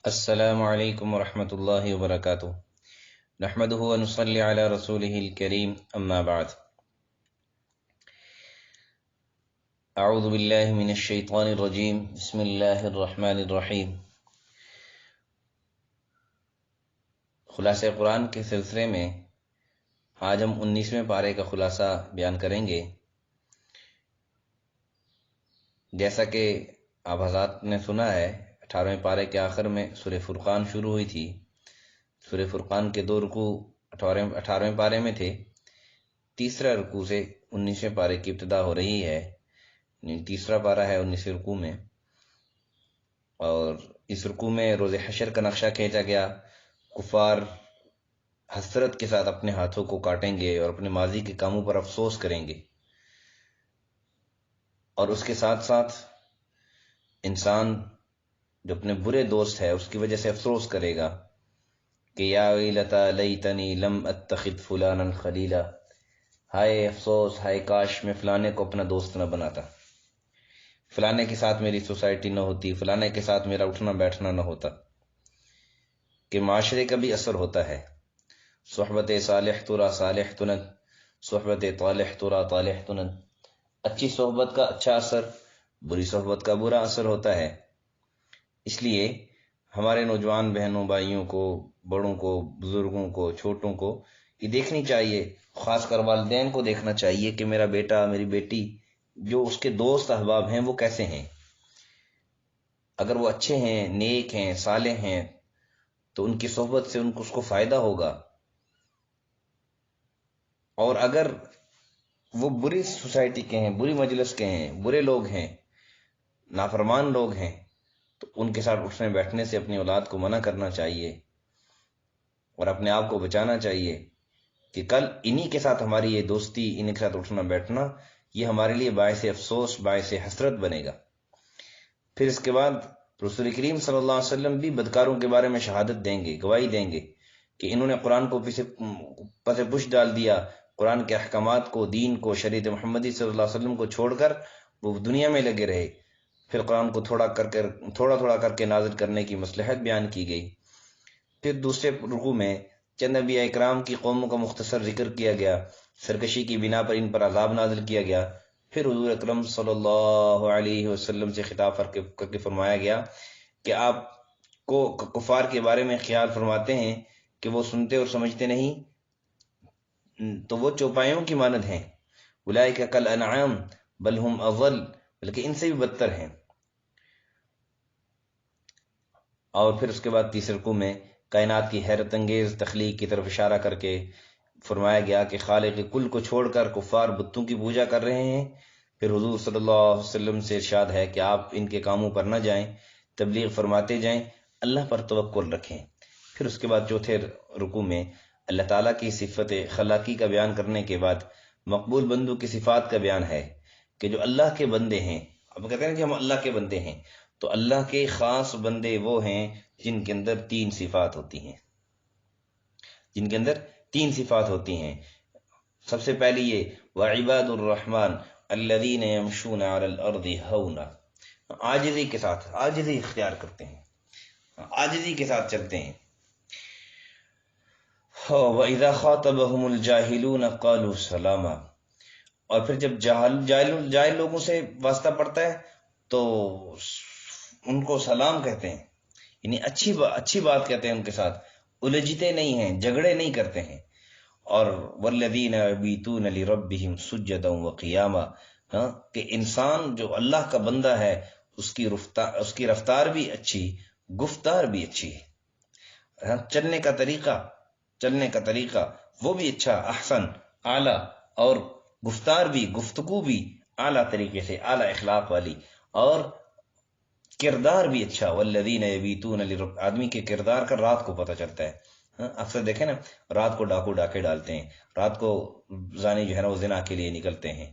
السلام علیکم ورحمۃ اللہ وبرکاتہ۔ نحمدہ ونصلی علی رسولہ الکریم، اما بعد۔ اعوذ باللہ من الشیطان الرجیم، بسم اللہ الرحمن الرحیم۔ خلاصہ قرآن کے سلسلے میں آج ہم 19ویں پارے کا خلاصہ بیان کریں گے۔ جیسا کہ آپ حضرات نے سنا ہے، 18ویں پارے کے آخر میں سورہ فرقان شروع ہوئی تھی۔ سورہ فرقان کے 2 رکوع 18ویں پارے میں تھے۔ تیسرا رکوع سے 19ویں پارے کی ابتدا ہو رہی ہے، یعنی تیسرا پارہ ہے 19ویں رکوع میں۔ اور اس رکوع میں روز حشر کا نقشہ کھینچا گیا۔ کفار حسرت کے ساتھ اپنے ہاتھوں کو کاٹیں گے اور اپنے ماضی کے کاموں پر افسوس کریں گے، اور اس کے ساتھ ساتھ انسان جو اپنے برے دوست ہے اس کی وجہ سے افسوس کرے گا کہ یا ویلتا لیتنی لم اتخذ فلانا خلیلا، ہائے افسوس، ہائے کاش میں فلانے کو اپنا دوست نہ بناتا، فلانے کے ساتھ میری سوسائٹی نہ ہوتی، فلانے کے ساتھ میرا اٹھنا بیٹھنا نہ ہوتا۔ کہ معاشرے کا بھی اثر ہوتا ہے۔ صحبت صالح ترا صالح تنن، صحبت طالح ترا طالح تنن۔ اچھی صحبت کا اچھا اثر، بری صحبت کا برا اثر ہوتا ہے۔ اس لیے ہمارے نوجوان بہنوں بھائیوں کو، بڑوں کو، بزرگوں کو، چھوٹوں کو یہ دیکھنی چاہیے، خاص کر والدین کو دیکھنا چاہیے کہ میرا بیٹا، میری بیٹی، جو اس کے دوست احباب ہیں وہ کیسے ہیں۔ اگر وہ اچھے ہیں، نیک ہیں، صالح ہیں، تو ان کی صحبت سے اس کو فائدہ ہوگا۔ اور اگر وہ بری سوسائٹی کے ہیں، بری مجلس کے ہیں، برے لوگ ہیں، نافرمان لوگ ہیں، تو ان کے ساتھ اٹھنے بیٹھنے سے اپنی اولاد کو منع کرنا چاہیے اور اپنے آپ کو بچانا چاہیے کہ کل انہی کے ساتھ ہماری یہ دوستی، انہی کے ساتھ اٹھنا بیٹھنا، یہ ہمارے لیے باعث افسوس، باعث حسرت بنے گا۔ پھر اس کے بعد رسول کریم صلی اللہ علیہ وسلم بھی بدکاروں کے بارے میں شہادت دیں گے، گواہی دیں گے کہ انہوں نے قرآن کو پس پش ڈال دیا، قرآن کے احکامات کو، دین کو، شریعت محمدی صلی اللہ علیہ وسلم کو چھوڑ کر وہ دنیا میں لگے رہے۔ پھر قرآن کو تھوڑا تھوڑا کر کے نازل کرنے کی مصلحت بیان کی گئی۔ پھر دوسرے رکوع میں چند انبیاء اکرام کی قوموں کا مختصر ذکر کیا گیا، سرکشی کی بنا پر ان پر عذاب نازل کیا گیا۔ پھر حضور اکرم صلی اللہ علیہ وسلم سے خطاب کر کے فرمایا گیا کہ آپ کو کفار کے بارے میں خیال فرماتے ہیں کہ وہ سنتے اور سمجھتے نہیں، تو وہ چوپایوں کی مانند ہیں۔ اولئک کالانعام بل ہم اضل، بلکہ ان سے بھی بدتر ہیں۔ اور پھر اس کے بعد تیسرے رکوع میں کائنات کی حیرت انگیز تخلیق کی طرف اشارہ کر کے فرمایا گیا کہ خالق کل کو چھوڑ کر کفار بتوں کی پوجا کر رہے ہیں۔ پھر حضور صلی اللہ علیہ وسلم سے ارشاد ہے کہ آپ ان کے کاموں پر نہ جائیں، تبلیغ فرماتے جائیں، اللہ پر توکل رکھیں۔ پھر اس کے بعد چوتھے رکوع میں اللہ تعالیٰ کی صفت خلاقی کا بیان کرنے کے بعد مقبول بندوں کی صفات کا بیان ہے کہ جو اللہ کے بندے ہیں۔ اب کہتے ہیں کہ ہم اللہ کے بندے ہیں، تو اللہ کے خاص بندے وہ ہیں جن کے اندر 3 صفات ہوتی ہیں، جن کے اندر 3 صفات ہوتی ہیں۔ سب سے پہلی یہ وعباد الرحمن الذین یمشون علی الارض ہونا، عاجزی کے ساتھ، عاجزی اختیار کرتے ہیں، عاجزی کے ساتھ چلتے ہیں۔ وَإِذَا خَاطَبَهُمُ الْجَاهِلُونَ قَالُوا سَلَامًا، اور پھر جب جاہل لوگوں سے واسطہ پڑتا ہے تو ان کو سلام کہتے ہیں، یعنی اچھی بات کہتے ہیں، ان کے ساتھ الجھتے نہیں ہیں، جھگڑے نہیں کرتے ہیں۔ اور والذین یبیتون لربہم سجدا وقیاما، کہ انسان جو اللہ کا بندہ ہے اس کی رفتار بھی اچھی، گفتار بھی اچھی ہے، چلنے کا طریقہ وہ بھی اچھا، احسن، اعلیٰ، اور گفتگو بھی اعلیٰ طریقے سے، اعلیٰ اخلاق والی، اور کردار بھی اچھا۔ والذین یبیتون لرب، آدمی کے کردار کا رات کو پتہ چلتا ہے۔ اکثر دیکھیں نا، رات کو ڈاکے ڈالتے ہیں، رات کو زانی جو ہے نا وہ زنا کے لیے نکلتے ہیں،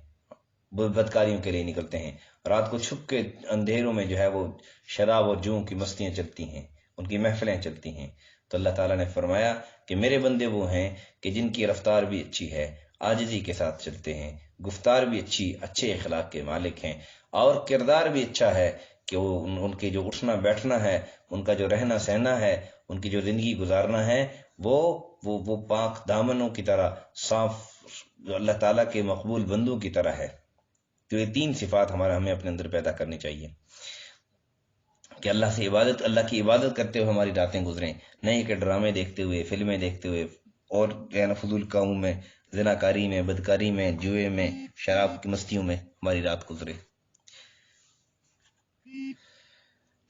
بدکاریوں کے لیے نکلتے ہیں، رات کو چھپ کے اندھیروں میں جو ہے وہ شراب اور جوں کی مستیاں چلتی ہیں، ان کی محفلیں چلتی ہیں۔ تو اللہ تعالیٰ نے فرمایا کہ میرے بندے وہ ہیں کہ جن کی رفتار بھی اچھی ہے، عاجزی کے ساتھ چلتے ہیں، گفتار بھی اچھی، اچھے اخلاق کے مالک ہیں، اور کردار بھی اچھا ہے کہ ان کے جو اٹھنا بیٹھنا ہے، ان کا جو رہنا سہنا ہے، ان کی جو زندگی گزارنا ہے، وہ پاک دامنوں کی طرح صاف، جو اللہ تعالیٰ کے مقبول بندوں کی طرح ہے۔ تو یہ 3 صفات ہمیں اپنے اندر پیدا کرنی چاہیے کہ اللہ کی عبادت کرتے ہوئے ہماری راتیں گزریں، نہیں کہ ڈرامے دیکھتے ہوئے، فلمیں دیکھتے ہوئے، اور فضول کاموں میں، زناکاری میں، بدکاری میں، جوئے میں، شراب کی مستیوں میں ہماری رات گزرے۔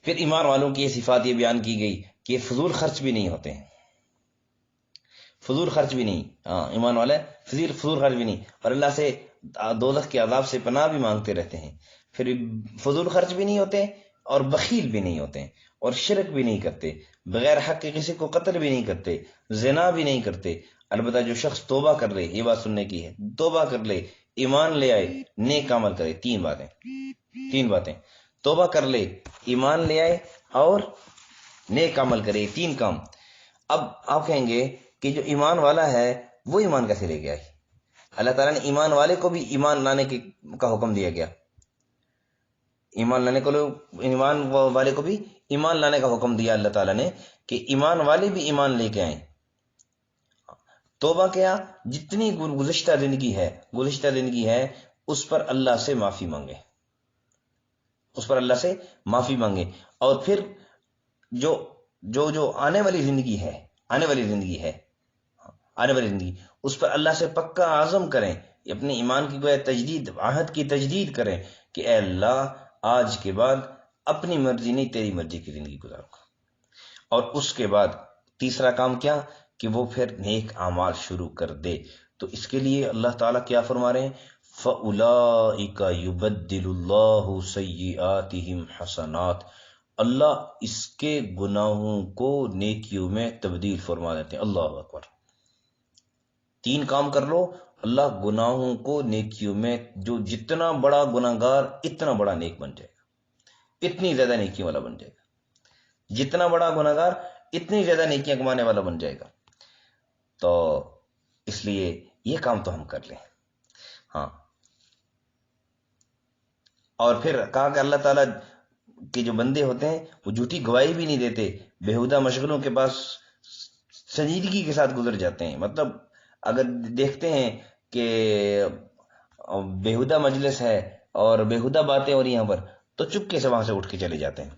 پھر ایمان والوں کی یہ صفات یہ بیان کی گئی کہ فضول خرچ بھی نہیں ہوتے ہیں، فضول خرچ بھی نہیں، ایمان والے فضول خرچ بھی نہیں، اور اللہ سے دوزخ کے عذاب سے پناہ بھی مانگتے رہتے ہیں۔ پھر فضول خرچ بھی نہیں ہوتے اور بخیل بھی نہیں ہوتے اور شرک بھی نہیں کرتے، بغیر حق کے کسی کو قتل بھی نہیں کرتے، زنا بھی نہیں کرتے۔ البتہ جو شخص توبہ کر لے، یہ بات سننے کی ہے، توبہ کر لے، ایمان لے آئے، نیک عمل کرے، 3 باتیں، توبہ کر لے، ایمان لے آئے اور نیک عمل کرے، 3 کام۔ اب آپ کہیں گے کہ جو ایمان والا ہے وہ ایمان کیسے لے گیا ہے؟ اللہ تعالیٰ نے ایمان والے کو بھی ایمان لانے کا حکم دیا گیا، ایمان والے کو بھی ایمان لانے کا حکم دیا اللہ تعالیٰ نے کہ ایمان والے بھی ایمان لے کے آئیں، توبہ کیا، جتنی گزشتہ زندگی ہے اس پر اللہ سے معافی مانگے، اور پھر جو آنے والی زندگی ہے اس پر اللہ سے پکا عزم کریں، اپنے ایمان کی عہد کی تجدید کریں کہ اے اللہ آج کے بعد اپنی مرضی نہیں تیری مرضی کی زندگی گزاروں گا۔ اور اس کے بعد تیسرا کام کیا کہ وہ پھر نیک اعمال شروع کر دے۔ تو اس کے لیے اللہ تعالیٰ کیا فرما رہے ہیں؟ فَأُولَئِكَ يُبَدِّلُ اللَّهُ سَيِّئَاتِهِمْ حَسَنَاتٍ، اللہ اس کے گناہوں کو نیکیوں میں تبدیل فرما دیتے ہیں۔ اللہ اکبر، 3 کام کر لو، اللہ گناہوں کو نیکیوں میں، جو جتنا بڑا گناہگار اتنا بڑا نیک بن جائے گا، اتنی زیادہ نیکی والا بن جائے گا، جتنا بڑا گناہگار اتنی زیادہ نیکیاں کمانے والا بن جائے گا۔ تو اس لیے یہ کام تو ہم کر لیں۔ اور پھر کہا کہ اللہ تعالیٰ کے جو بندے ہوتے ہیں وہ جھوٹی گواہی بھی نہیں دیتے، بےہودہ مشغلوں کے پاس سنجیدگی کے ساتھ گزر جاتے ہیں۔ مطلب اگر دیکھتے ہیں کہ بےہودہ مجلس ہے اور بےہودہ باتیں ہو رہی ہیں یہاں پر، تو چپکے سے وہاں سے اٹھ کے چلے جاتے ہیں،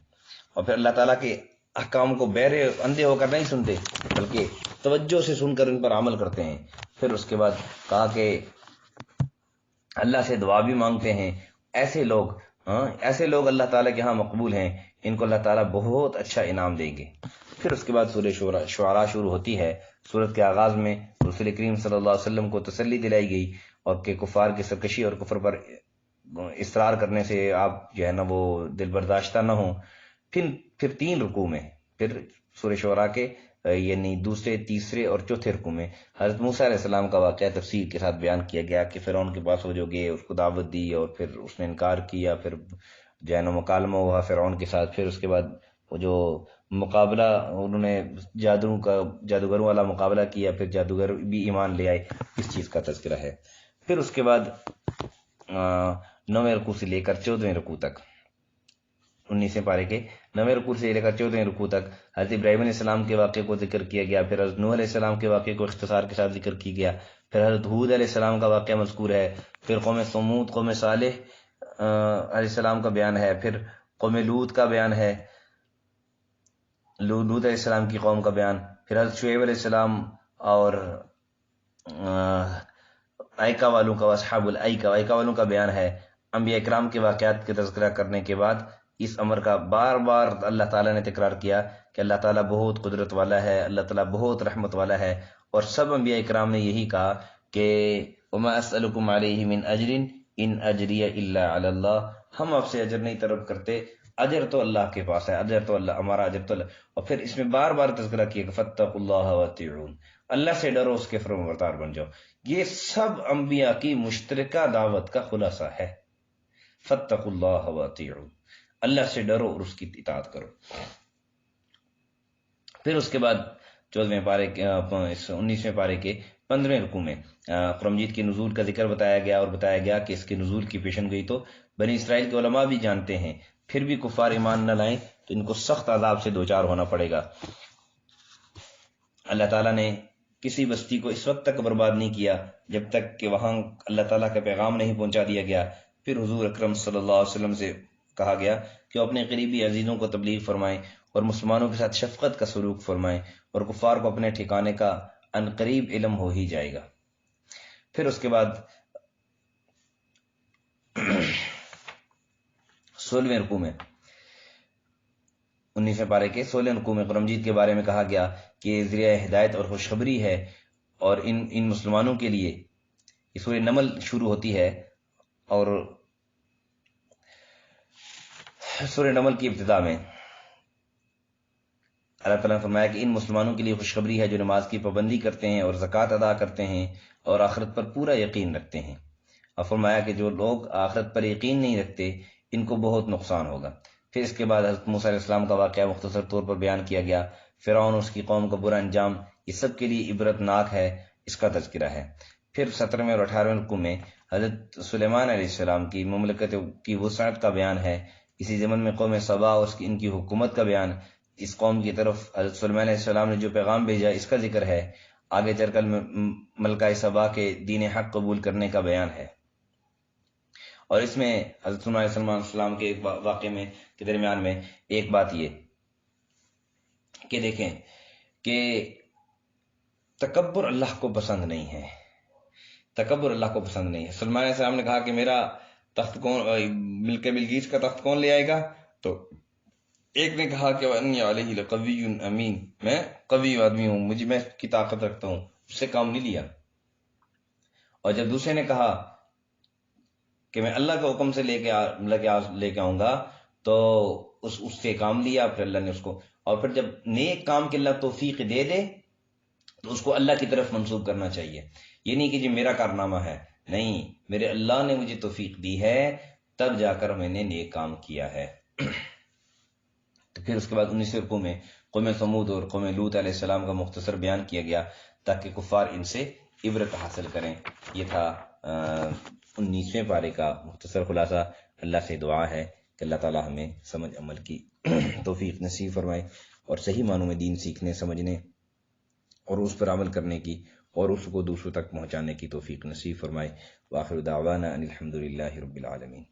اور پھر اللہ تعالیٰ کے احکام کو بہرے اندھے ہو کر نہیں سنتے، بلکہ توجہ سے سن کر ان پر عمل کرتے ہیں۔ پھر اس کے بعد کہا کہ اللہ سے دعا بھی مانگتے ہیں۔ ایسے لوگ اللہ تعالیٰ کے ہاں مقبول ہیں، ان کو اللہ تعالیٰ بہت اچھا انعام دیں گے۔ پھر اس کے بعد سورہ شعراء شروع ہوتی ہے۔ سورت کے آغاز میں رسول کریم صلی اللہ علیہ وسلم کو تسلی دلائی گئی، اور کہ کفار کی سرکشی اور کفر پر اصرار کرنے سے آپ جو ہے نا وہ دل برداشتہ نہ ہوں۔ پھر 3 رکوع میں، پھر سورہ شعراء کے یعنی دوسرے، تیسرے اور چوتھے رکوع میں حضرت موسیٰ علیہ السلام کا واقعہ تفصیل کے ساتھ بیان کیا گیا کہ فرعون کے پاس وہ جو گئے، اس کو دعوت دی اور پھر اس نے انکار کیا، پھر جو ہے نا مکالمہ ہوا فرعون کے ساتھ، پھر اس کے بعد وہ جو مقابلہ انہوں نے جادوگروں والا مقابلہ کیا، پھر جادوگر بھی ایمان لے آئے، اس چیز کا تذکرہ ہے۔ پھر اس کے بعد 9ویں رکوع سے لے کر 14ویں رکوع تک، 19ویں پارے کے 9ویں رکوع سے لے کر 14ویں رکوع تک حضرت ابراہیم علیہ السلام کے واقعے کو ذکر کیا گیا، پھر حضرت نوح علیہ السلام کے واقعے کو اختصار کے ساتھ ذکر کیا گیا، پھر حضرت ہود علیہ السلام کا واقعہ مذکور ہے، پھر قوم ثمود، قوم صالح علیہ السلام کا بیان ہے، پھر قوم لوط کا بیان ہے، لوط علیہ السلام کی قوم کا بیان، پھر حضرت شعیب علیہ السلام اور ایکا والوں کا، اصحاب ایکا والوں کا بیان ہے۔ انبیاء اکرام کے واقعات کا تذکرہ کرنے کے بعد اس امر کا بار بار اللہ تعالیٰ نے تکرار کیا کہ اللہ تعالیٰ بہت قدرت والا ہے، اللہ تعالیٰ بہت رحمت والا ہے، اور سب انبیاء اکرام نے یہی کہا کہ وَمَا أَسْأَلُكُمْ عَلَيْهِ مِنْ أَجْرٍ إِنْ أَجْرِيَ إِلَّا عَلَى اللَّهِ، ہم آپ سے اجر نہیں طلب کرتے، اجر تو اللہ کے پاس ہے، اجر تو اللہ، ہمارا اجر تو اللہ۔ اور پھر اس میں بار بار تذکرہ کیا کہ فَاتَّقُوا اللَّهَ وَأَطِيعُونِ، اللہ سے ڈرو، اس کے فرمانبردار بن جاؤ۔ یہ سب انبیاء کی مشترکہ دعوت کا خلاصہ ہے، فَاتَّقُوا اللَّهَ وَأَطِيعُونِ، اللہ سے ڈرو اور اس کی اطاعت کرو۔ پھر اس کے بعد 19ویں پارے کے 15ویں رکوع میں قرآن مجید کے نزول کا ذکر بتایا گیا، اور بتایا گیا کہ اس کے نزول کی پیشن گوئی تو بنی اسرائیل کے علماء بھی جانتے ہیں۔ پھر بھی کفار ایمان نہ لائیں تو ان کو سخت عذاب سے دوچار ہونا پڑے گا۔ اللہ تعالیٰ نے کسی بستی کو اس وقت تک برباد نہیں کیا جب تک کہ وہاں اللہ تعالیٰ کا پیغام نہیں پہنچا دیا گیا۔ پھر حضور اکرم صلی اللہ علیہ وسلم سے کہا گیا کہ وہ اپنے قریبی عزیزوں کو تبلیغ فرمائیں اور مسلمانوں کے ساتھ شفقت کا سلوک فرمائیں، اور کفار کو اپنے ٹھکانے کا عنقریب علم ہو ہی جائے گا۔ پھر اس کے بعد 16ویں رکوع میں 19ویں پارے کے 16 رکوع میں قرآن مجید کے بارے میں کہا گیا کہ ذریعہ ہدایت اور خوشخبری ہے، اور ان مسلمانوں کے لیے یہ سورہ نمل شروع ہوتی ہے، اور سورہ نمل کی ابتدا میں اللہ تعالیٰ نے فرمایا کہ ان مسلمانوں کے لیے خوشخبری ہے جو نماز کی پابندی کرتے ہیں اور زکوٰۃ ادا کرتے ہیں اور آخرت پر پورا یقین رکھتے ہیں۔ اور فرمایا کہ جو لوگ آخرت پر یقین نہیں رکھتے ان کو بہت نقصان ہوگا۔ پھر اس کے بعد حضرت موسیٰ علیہ السلام کا واقعہ مختصر طور پر بیان کیا گیا۔ فرعون اور اس کی قوم کا برا انجام یہ سب کے لیے عبرت ناک ہے، اس کا تذکرہ ہے۔ پھر 17ویں اور 18ویں رکوع میں حضرت سلیمان علیہ السلام کی مملکت کی وسعت کا بیان ہے۔ اسی ضمن میں قوم سبا اور ان کی حکومت کا بیان، اس قوم کی طرف حضرت سلیمان علیہ السلام نے جو پیغام بھیجا اس کا ذکر ہے۔ آگے چل کر ملکہ سبا کے دین حق قبول کرنے کا بیان ہے، اور اس میں حضرت سلیمان علیہ السلام کے واقعے میں کے درمیان میں ایک بات یہ کہ دیکھیں کہ تکبر اللہ کو پسند نہیں ہے، تکبر اللہ کو پسند نہیں ہے۔ سلیمان علیہ السلام نے کہا کہ میرا تخت کون، ملکہ بلقیس کا تخت کون لے آئے گا؟ تو ایک نے کہا کہ وَإِنِّي عَلَيْهِ لَقَوِيٌّ أَمِينٌ، میں قوی آدمی ہوں، میں اس کی طاقت رکھتا ہوں، اس سے کام نہیں لیا۔ اور جب دوسرے نے کہا کہ میں اللہ کے حکم سے لے کے آؤں گا تو اس سے کام لیا، پھر اللہ نے اس کو، اور پھر جب نیک کام کے اللہ توفیق دے دے تو اس کو اللہ کی طرف منسوب کرنا چاہیے۔ یہ نہیں کہ جی میرا کارنامہ ہے، نہیں، میرے اللہ نے مجھے توفیق دی ہے تب جا کر میں نے نیک کام کیا ہے۔ تو پھر اس کے بعد 19ویں رکوع میں قوم ثمود اور قوم لوط علیہ السلام کا مختصر بیان کیا گیا تاکہ کفار ان سے عبرت حاصل کریں۔ یہ تھا 19ویں پارے کا مختصر خلاصہ۔ اللہ سے دعا ہے کہ اللہ تعالی ہمیں سمجھ عمل کی توفیق نصیب فرمائے، اور صحیح معنوں میں دین سیکھنے، سمجھنے اور اس پر عمل کرنے کی اور اس کو دوسروں تک پہنچانے کی توفیق نصیب فرمائے۔ وآخر دعوانا ان الحمد للہ رب العالمین۔